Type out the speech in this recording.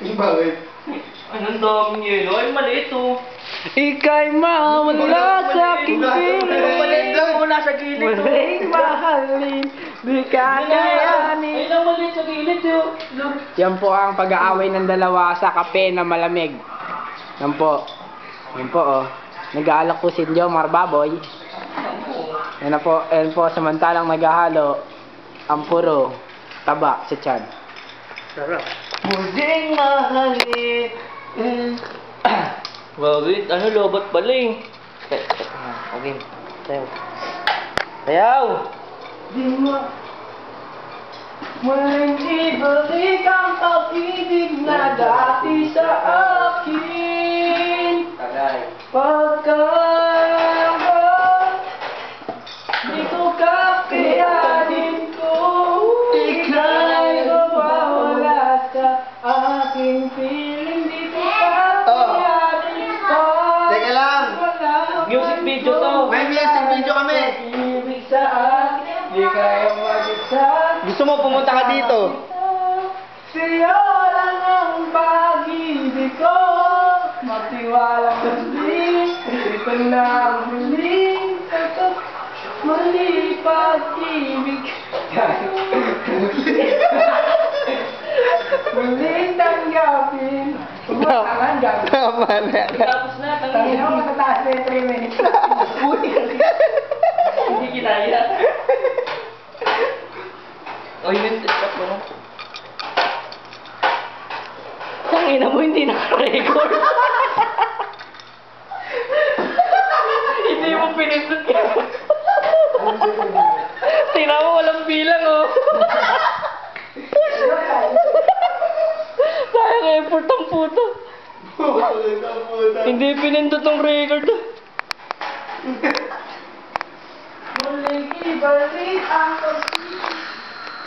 Bakit? Anong daming yelo? Ay, maliit oh. Ika'y mawala sa aking Maliit piling. daw, wala sa gilid oh. Muling mahalin, di kakayanin. Ay, lang maliit sa gilid oh. Yan po ang pag-aaway ng dalawa sa kape na malamig. Yan po. Yan po oh. Nag-aalak po si Jomar Baboy. Yan na po. Yan po, samantalang naghahalo ang puro taba sa tiyan. Sarap. Muling mahalin. Bakit? Ano, lobot pala eh. Okay. Sayaw. Sayaw! Di mo muling ibalik ang pag-ibig na dati sa akin. Tagay. Pagkakas di ko kakayanin ko, ika'y mawawala sa aking piling. Di ko kakayanin ko. Teka lang. Music video to. May music video kami. Ibig sa akin, di kayo mag-isa. Gusto mo pumunta ka dito? Sa'yo lang ang pag-ibig ko. Magtiwala muli, ito na ang huling sagot. Muli pag-ibig. Muling tanggapin. Umatangan gagawin. Tama na. Tapos na, Tangin tangin ako matataas na yung 3 minutes. Hindi kinaya. Oh, yun, stop mo na. Tangina mo, hindi naka-record. Hindi mo pinindot ka. Tingnan mo, walang bilang, oh. Sayang effort ang puto. Hindi pinindot ng record. Muling ibalik ang pag